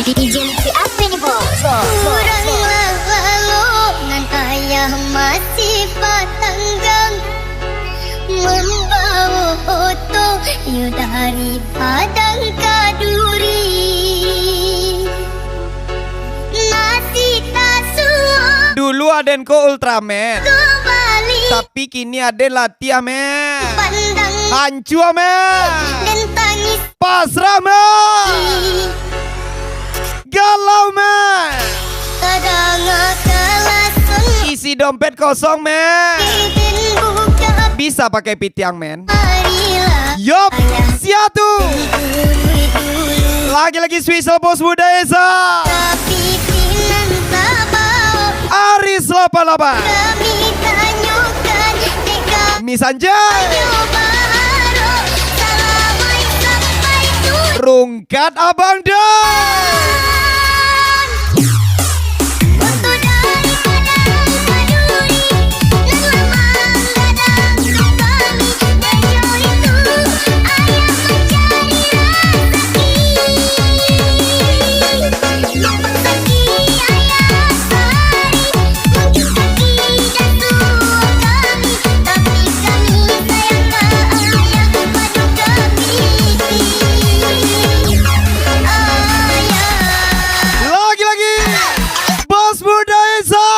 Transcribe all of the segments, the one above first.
DJ Lutfi apa ni bos? Kuranglah balongan ayah masih patanggang membawa foto you dari padang kaduri. Nasi tasuk Dulu Adenko Ultraman, kembali tapi kini Aden Latia men. pandang Hancur men. dan tangis Pasrah men. Galau men. kadang kelasan Isi dompet kosong men. dan buka Bisa pakai pitiang men. marilah Yup, siatu. Lagi-lagi Swiss bos budaya Esa. tapi sinan tabau Aris 88. kami tanyakan teka Misanjay. baru salamai sampai tujuan. Rungkat Abang Dan. Foto dari padang kaduri nan lamang gadang kami Dejo itu ayah mencari rezeki. Numpang saki ayah sari mungkin kaki jatuh kami tapi kami sayang ke ayah padu kami ayah. Lagi-lagi bos budaya Esa.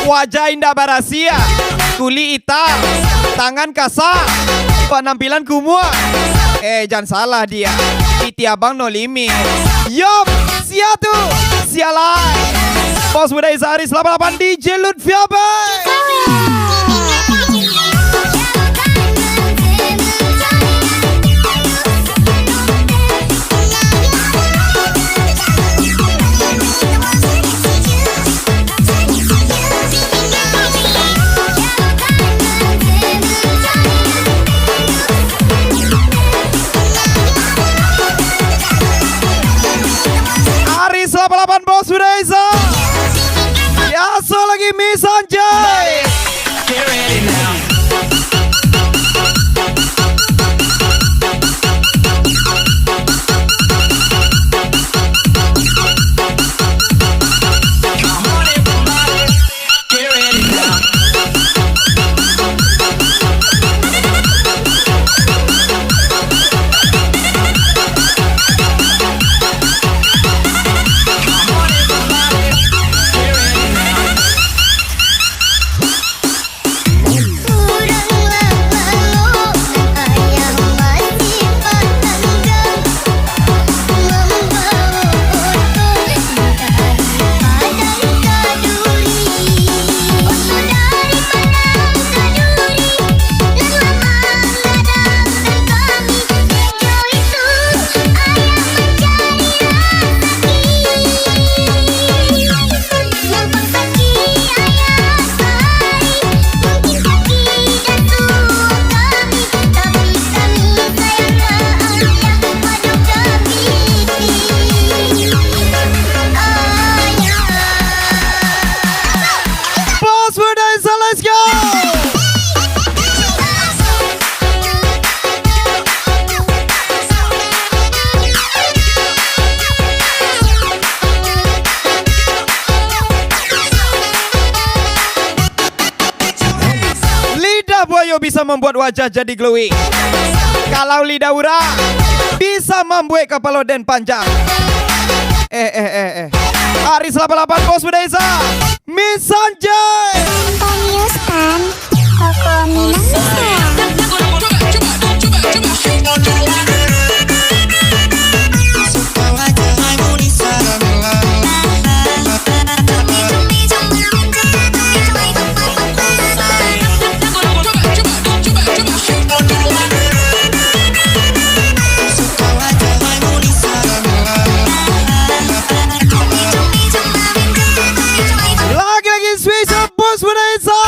Wajah indah barasia, kulit hitam, tangan kasar, penampilan kumuh. Jangan salah dia, piti abang no limit. Yup, siatu, sialai. Bos budaya Sehari 88 DJ Lutfi Abang. Aris 88 bos budaya Esa. Biasa lagi Misanjay. Bos budaya Esa, let's go. Lidah buaya bisa membuat wajah jadi glowing. Kalau lidah urat bisa membuat kepala dan panjang. Aris 88 bos budaya Esa. Misanjay. Pemiuskan Koko Minamisa. Lagi-lagi Swiss bos budaya Esa.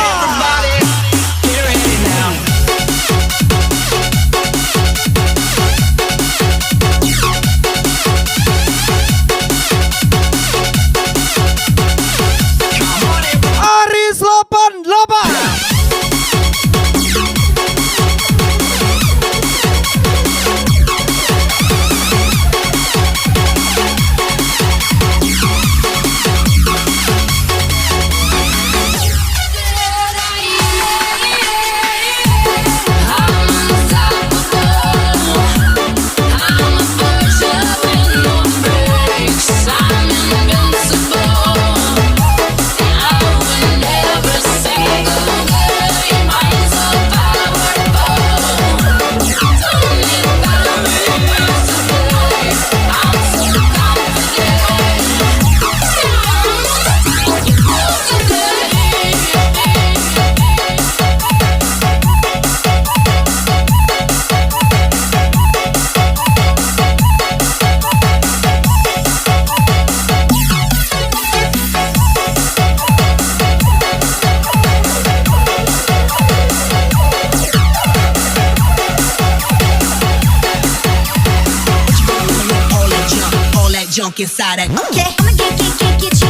junk inside that. Okay. I'ma get you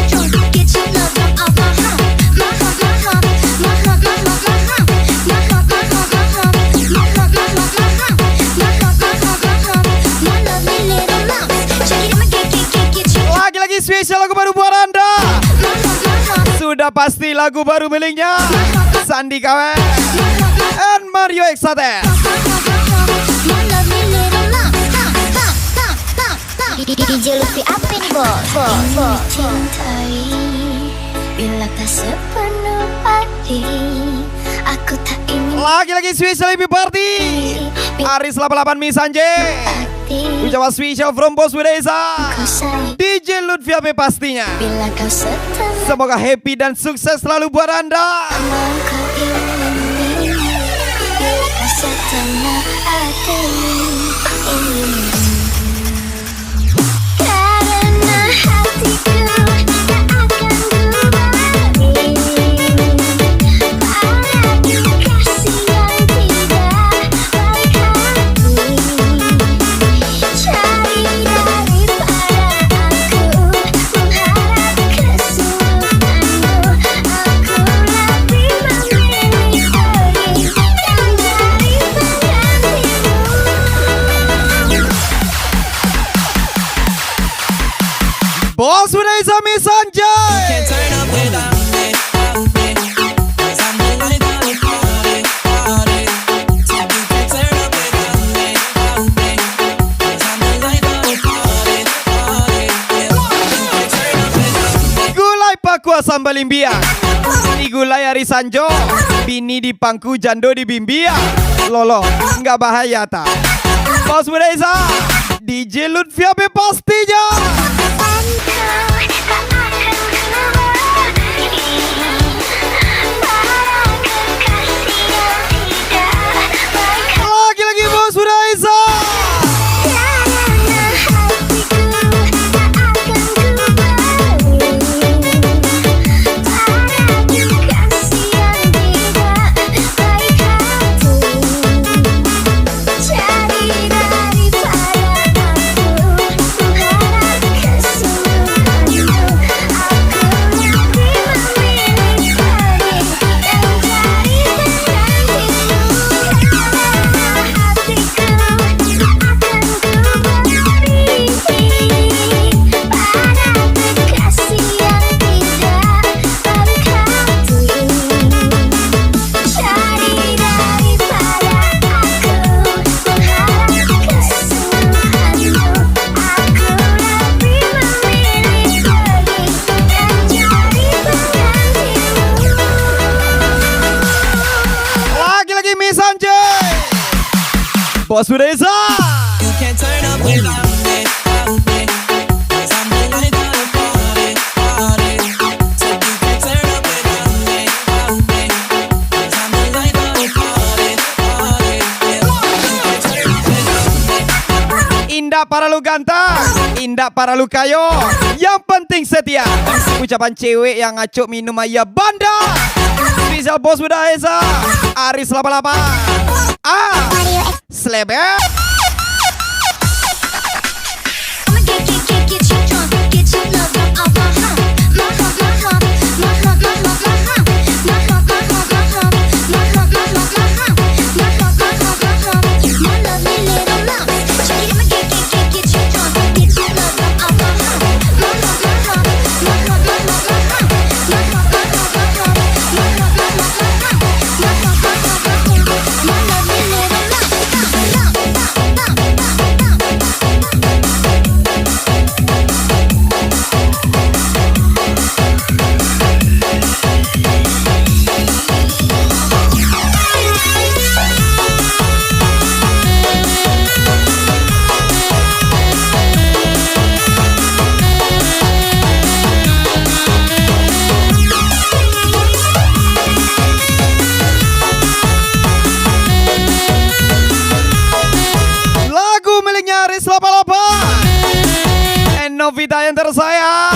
drunk, get your love drunk off my hump, my hump, my hump, my hump, my hump, my hump, my hump, my hump, my hump, my hump, my hump, my hump, my hump, my hump, my hump, my lovely little lumps. Check it, I'ma get you drunk, Lagi-lagi spesial lagu baru buat Anda. my hump, my hump, Sudah pasti lagu baru miliknya Sandi Kawe and Mario Exate. my lovely little lumps. DJ Lutfi apa nih, Bo? Cintai bila tak sepenuh hati, aku tak ingin Lagi-lagi spesial Happy Party Aris 88 Misanje. hati. Ucapan spesial from Bos Widesa Kau sayang DJ Lutfi apa pastinya. bila kau setengah Semoga happy dan sukses selalu buat Anda. kau ini, bila kau setengah hati. Karena hatiku tak akan kembali pada kasih yang tidak baik hati. Cari daripada aku mengharap kesukaanmu, aku lebih memilih pergi dan dari penggantimu. Bos Widesa Misanje. Can't turn up without me. 'Cause I'm the life of the party, party. So you can't turn up without me. 'Cause I'm the life of the party, party. Yeah. You can't turn up without me. Gulai pakua sambal imbia. Di gulai Ari Sanjo. Bini di pangku jando di bimbia. Lolo, nggak bahaya tak? Bos Widesa DJ Lutfi apa pastinya. Lagi-lagi Bos Widesa. Lagi-lagi Misanje. Bos Widesa. You can't turn up without me. 'Cause I'm the life of the party, party. So you can't turn up without me. 'Cause I'm the life of the party, party. Yeah. You can't turn up without me. Indah para lu ganteng, indah para lu kayo. Yang penting setia. Ucapan cewek yang ngaco minum ayah banda. Spesial Bos Widesa Aris 88 Slebe. I'ma get you drunk, get your love drunk off my hump, my hump, my hump, my hump, my hump, my hump, my hump, my hump, my hump, my hump, my hump, my hump, my hump, my hump, my hump, my lovely little lumps. Check it, I'ma get you drunk, get your love drunk off my hump, my hump, my hump, my hump, my hump, my hump, my hump, my hump, my hump, my hump, my hump, my hump, my hump, my lovely little lumps. Lagu miliknya Aris 88 Novita yang tersayang.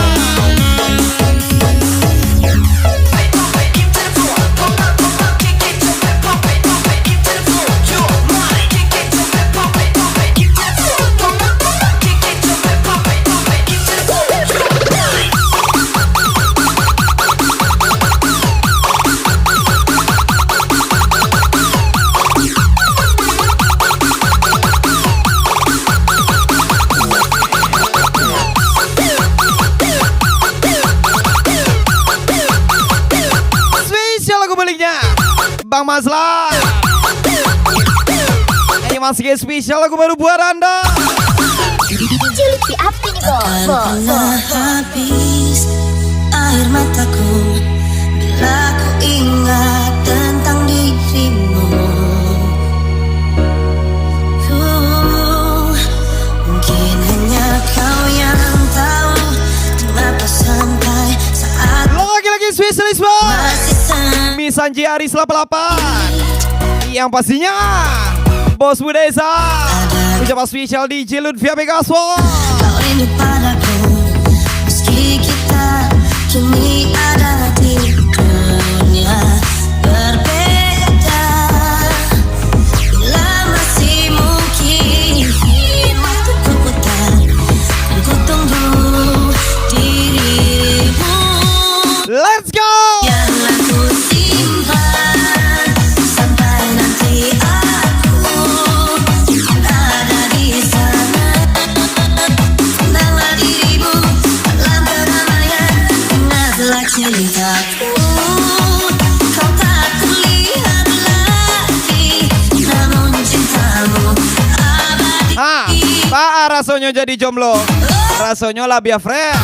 Bang Maslah. Ini masih spesial lagu baru buat Anda. Cilik apa nih Akan pernah habis air mataku bila ku ingat tentang dirimu. Mungkin hanya kau yang tahu kenapa sampai saat Lagi-lagi spesialis Bang. masih sama. Misanji Aris 88. Yang pastinya Bos Budesa. Ucapan spesial DJ Lutfia Pegaso. Kau rindu padaku meski kita kini ada di dunia berbeda. Bila masih mungkin waktuku putar, ku tunggu dirimu. Let's go. Biarlah ku simpan sampai nanti aku ada di sana. Kenanglah dirimu dalam keramaian, ingatlah ceritaku. Kau tak terlihat lagi, namun cintamu abadi. Pak rasanya jadi jomblo. Rasanya labia fresh,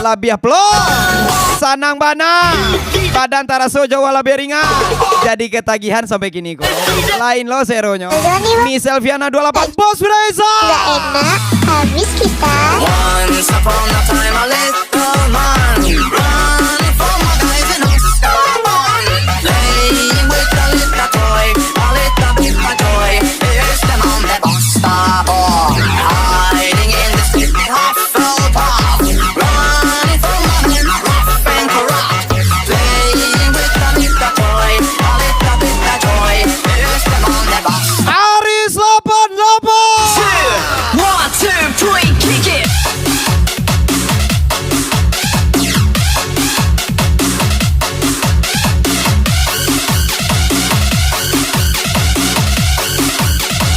labia plong, sanang bana, badan taraso jawa labia ringan. Jadi ketagihan sampai kini kok. Lain lo seronya. Miss Elviana 28 Bos Budesa. Gak enak, habis kita. Once upon a time, a little man running for my guys in Oscar. Playing with a little toy, a little bit of joy. Here's them on the bus stop, hiding in the city Hufflepuff. Running for my men, rough and corrupt. Playing with a little toy, a little bit of joy. Here's them on the bus. Aris 88. 1, 2, 3, kick it.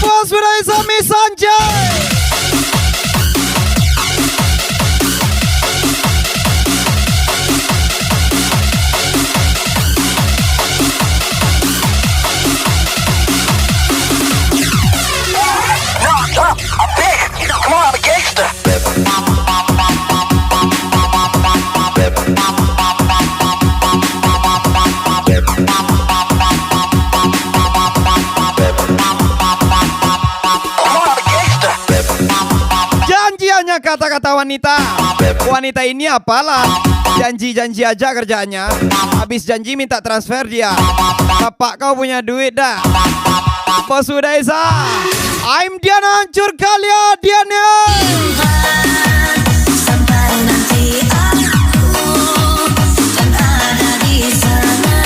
Bos Budesa Miss Sanjay. Janji hanya kata-kata wanita. Wanita ini apalah, janji-janji aja kerjaannya. Habis janji minta transfer dia. Bapak kau punya duit dah. Bos Budesa, I'm Diana hancur kalian Diana. Sampai nanti aku kan ada di sana.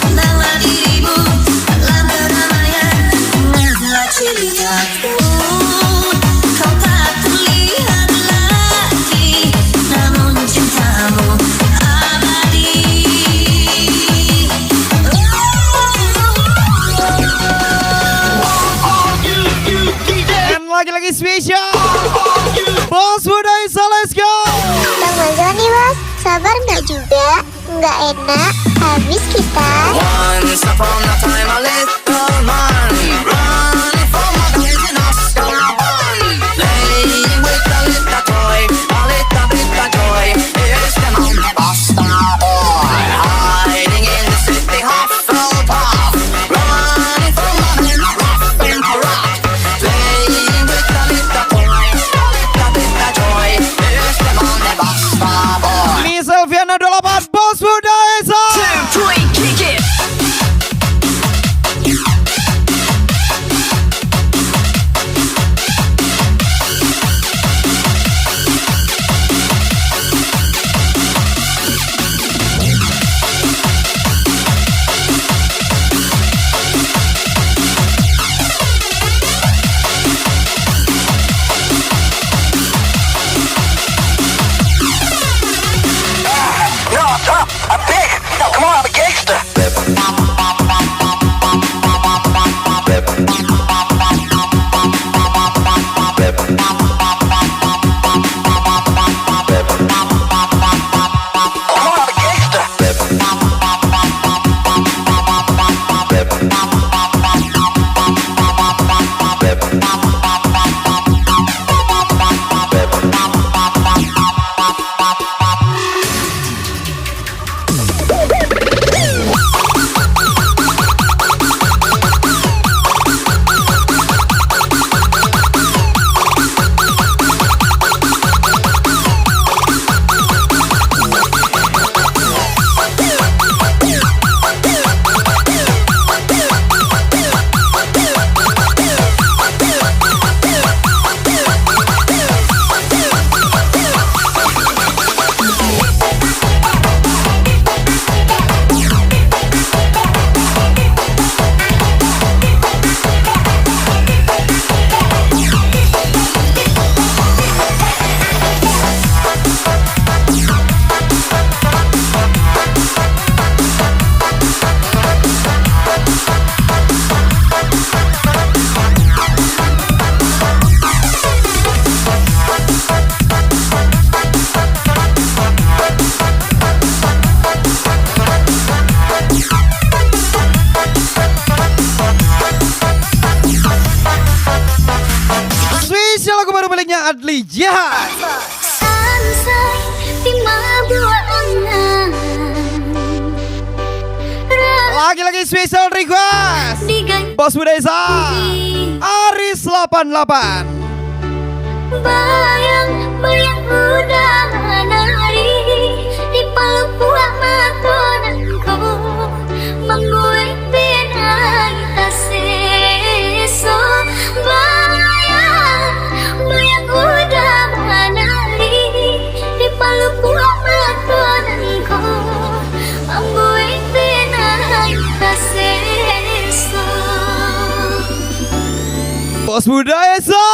Kenanglah dirimu dalam keramaian, ingatlah ceritaku. Kau tak terlihat lagi, namun cintamu abadi. Dan lagi-lagi spesial Bos Budesa, let's go. Bang Mazoni bos, sabar nggak juga? Nggak enak, habis kita. Once upon a time, a little man running for my guys in Oscar. Playing with a little toy, a little bit of joy. Here's them on the bus stop, hiding in the city Hufflepuff. Running for my men, rough and corrupt. Playing with a little toy, a little bit of joy. Here's them on the bus stop, Miss Elviana 28 Bos Budesa. 2, 3, kick it. Fadli Jahat. Samsai di mabuangan Lagi-lagi special request diganti Bos Budesa Aris 88. bayang-bayang udah menari di pelupuk matonanku mengguling pinai taseso bayang-bayang udah menari di pelupuk matonanku mengguling pinai taseso. Bos Budesa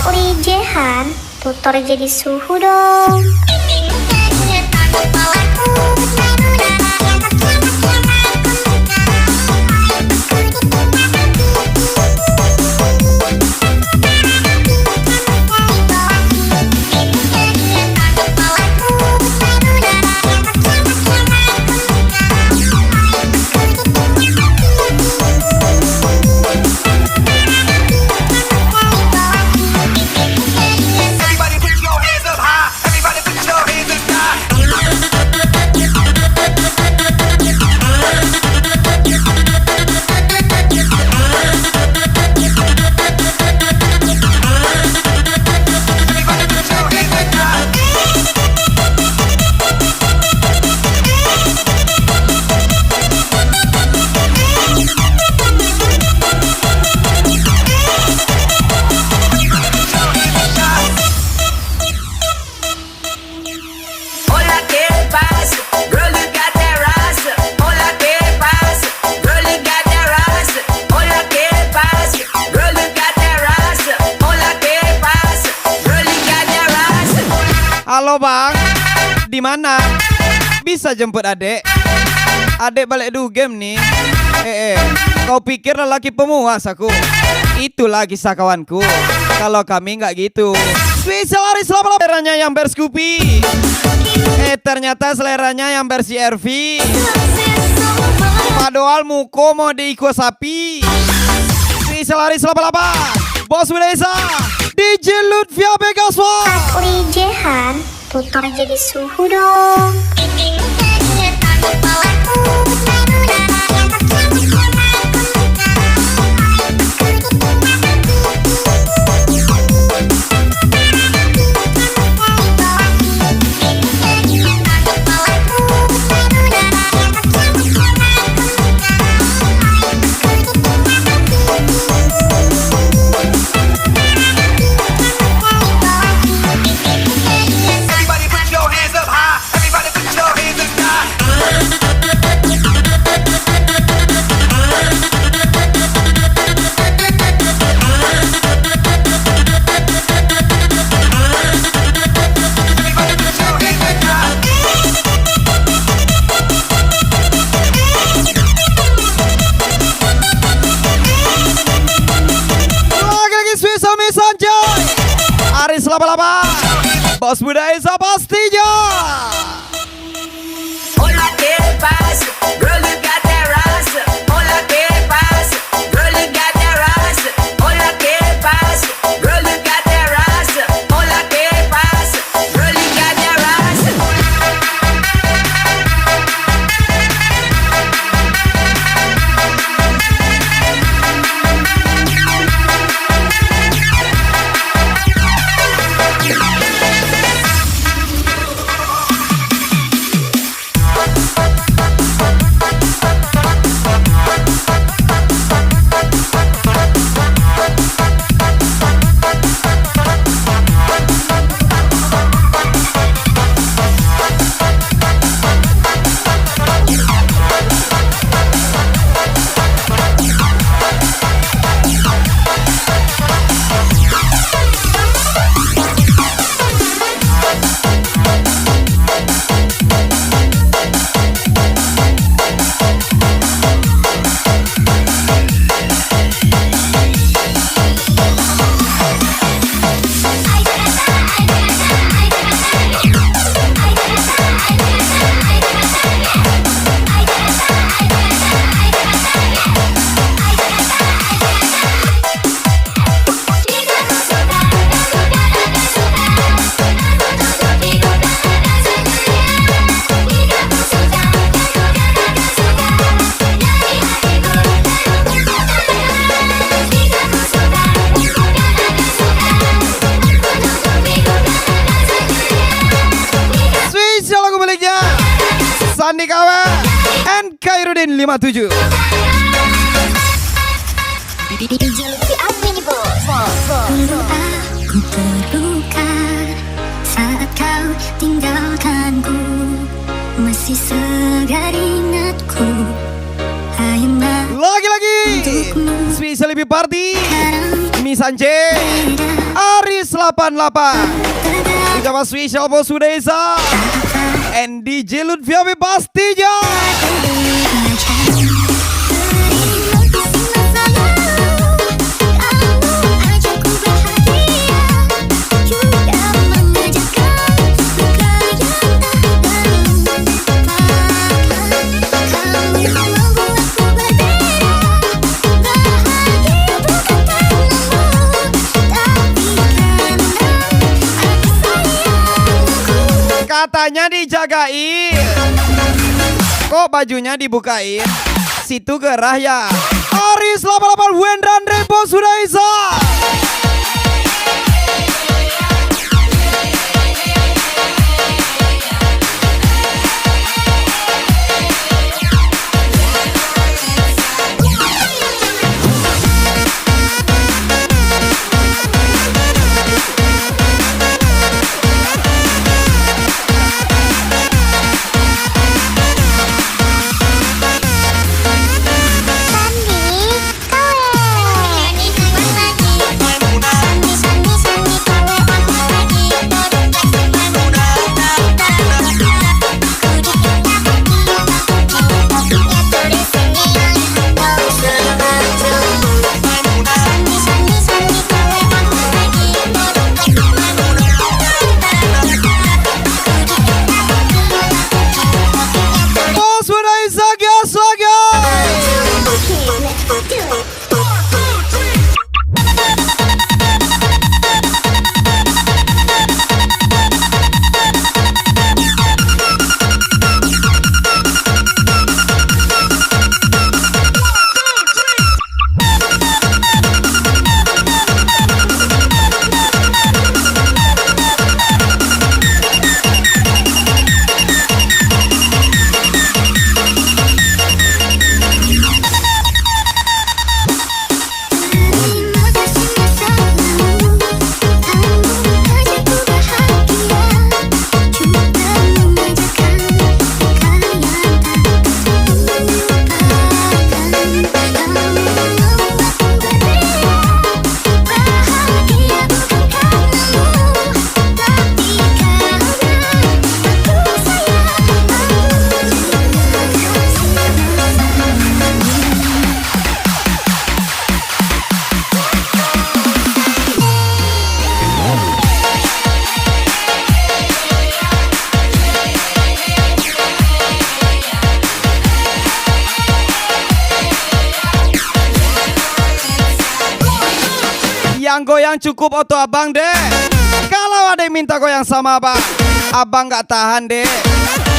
Uli Jehan, tutor jadi suhu dong. Everybody put your hands up high. Everybody put your hands up high. Everybody put your hands up high. Hola, ¿qué pasa? Girl, you got that rice. Hola, ¿qué pasa? Girl, you got that rice. Hola, ¿qué pasa? Girl, you got that rice. Hola, ¿qué pasa? Girl, you got that rice. Halo bang, di mana? Bisa jemput adek? Adek balik dulu game nih. Kau pikir lelaki pemuas aku? Itulah kisah kawanku. Kalau kami nggak gitu. Spesial Aris 88 seleranya yang berskupi. Ternyata seleranya yang versi RV. Padahal muko mau diikut sapi. Spesial Aris 88 Bos Budesa DJ Lutfia Begaswa. Uli Jehan, tutor jadi suhu dong. Everybody put your hands up high. Everybody put your hands up high. Everybody put your hands up high. Lagi-lagi spesial Misanjay Aris 88 Bos Budesa pastinya. Hola, ¿qué pasa? Girl, you got that rice. Hola, ¿qué pasa? Girl, you got that rice. Hola, ¿qué pasa? Girl, you got that rice. Hola, ¿qué pasa? Girl, you got that rice. Sandi Kawe and Khairuddin 57. DJ Lutfi apa ini bos? Dulu aku terluka saat kau tinggalkanku, masih segar ingatku. Lagi-lagi Special Lebih Party Misanje Aris 88 Ucapan special Bos Udesa and DJ Lutfi Abi pastinya. Katanya dijagain, kok bajunya dibukain? Situ gerah ya. Aris 88 Wendran Rebo Sudaisa. Yang goyang cukup Oto Abang deh. Kalau ada yang minta goyang sama Abang, Abang gak tahan deh.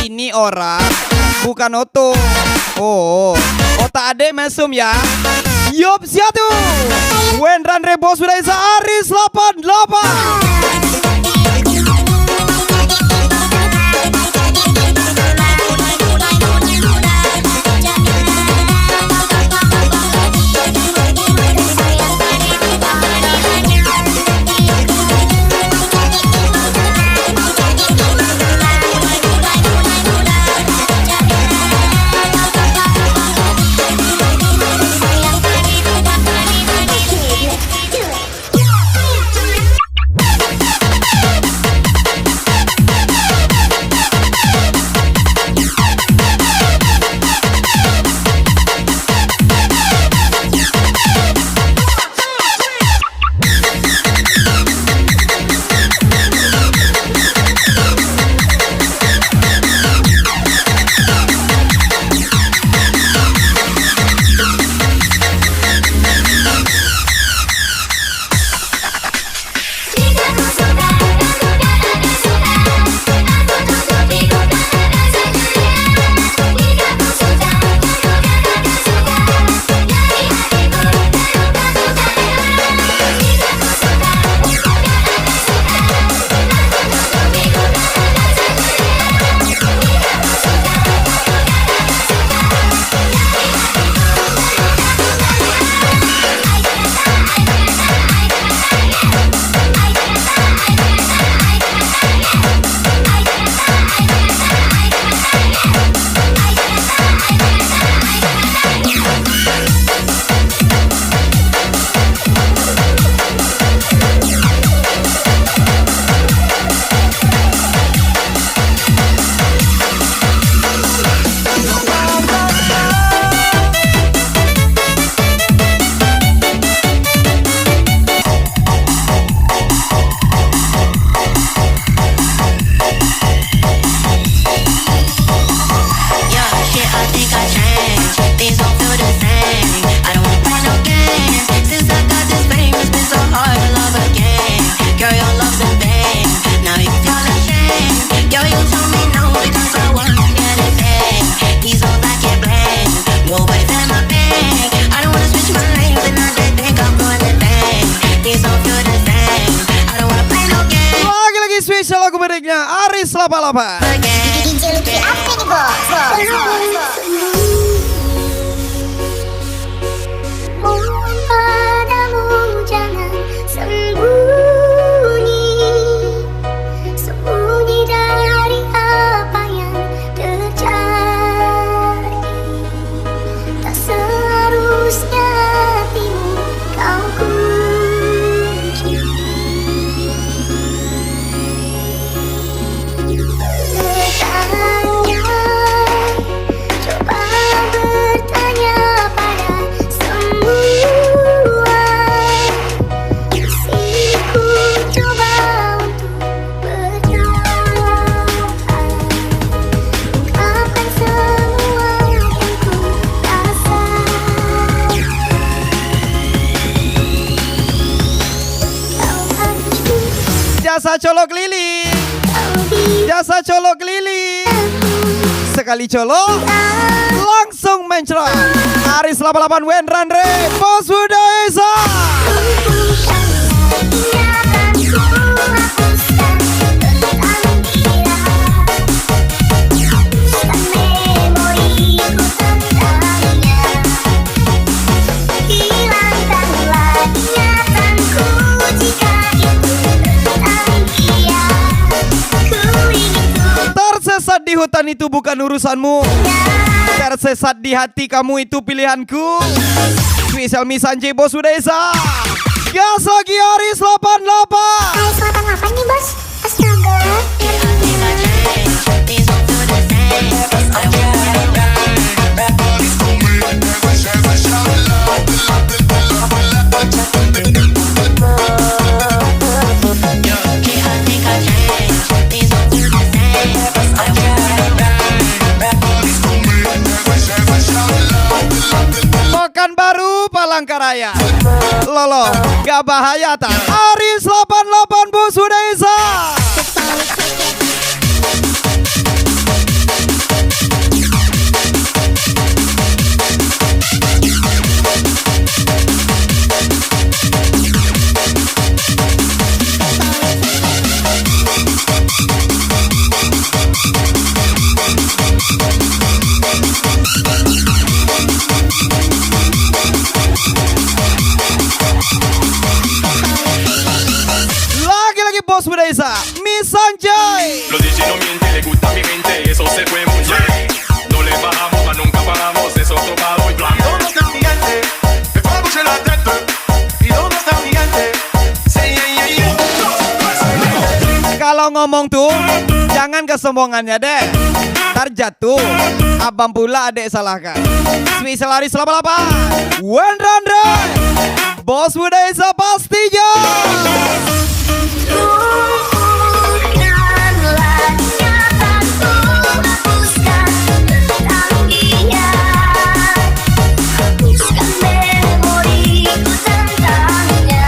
Ini orang bukan Oto. Oh, Otak ade mesum ya. Yup, siatu Wendran Rebo sudah isa Aris 88. lagu berikutnya Aris 88. DJ Lucky apa nih bos? Mohon padamu jangan sembunyi, sembunyi dari apa yang terjadi. Tak seharusnya hatimu kau kunci. Coba bertanya pada semua. Sisiku coba untuk bertahan, ungkapkan semua yang ku rasa. Kau hancur, Jasa colok lili, kau di jasa colok lili. Sekali colok, langsung mencrot. Aris 88 Wendrandre, Bos Buda Esa. Tersesat di hutan itu bukan urusanmu. Tersesat di hati kamu itu pilihanku. Spesial Misanji Bos Buda Esa. Gas lagi Aris 88. Aris 88 nih bos. Astaga. Makan baru Palangkaraya. Lolo, gak bahaya tak? Aris 88 Bos Buda Esa. Lagi-lagi Bos Buda Esa, Misanjay. Los DJ no mienten, le gusta a mi gente, eso se fue muy bien. No le bajamos, mas nunca paramos, eso topado y blanco. ¿Dónde está mi gente? Me fue a escuchar la teta. ¿Y dónde está mi gente? Sí, Kalau ngomong tuh, jangan kesombongannya deh. Ntar jatuh, abang pula adek salahkan. Spesial Aris 88 Wendrandre, Bos Buda Esa pastinya. Lumpuhkanlah ingatanku, hapuskan tentang dia, hapuskan memoriku tentangnya.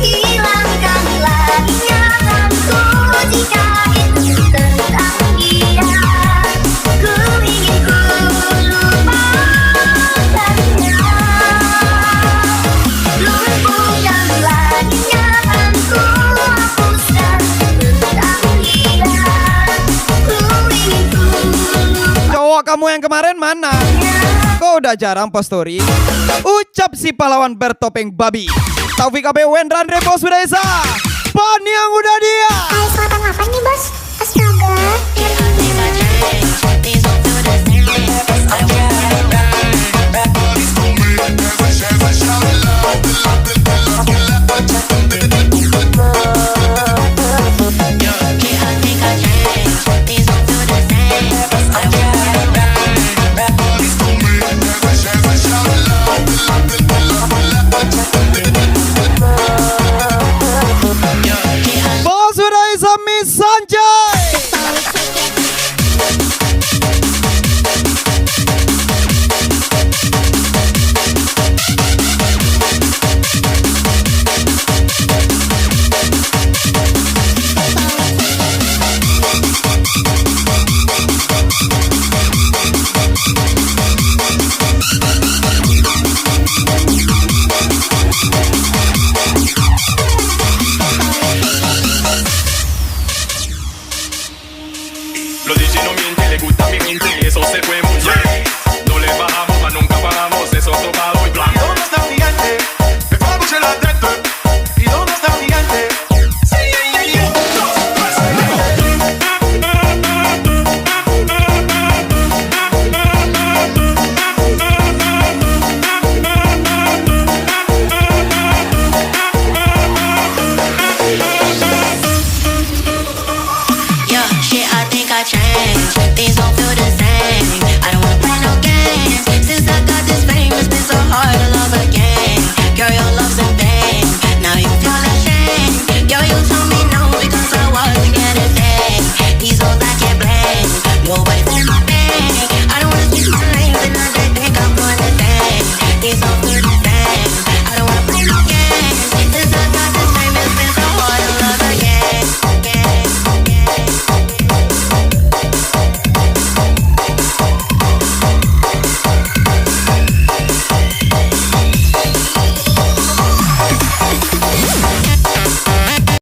Hilangkanlah ingatanku jika itu tentang dia. Ku ingin ku lupakannya. Lumpuhkanlah ingatanku, hapuskan tentang dia. Ku ingin ku Cowok kamu yang kemarin mana? Kok udah jarang post story? Ucap si pahlawan bertopeng babi Taufik AB Wendrandre Bos Buda Esa. Ban yang udah dia.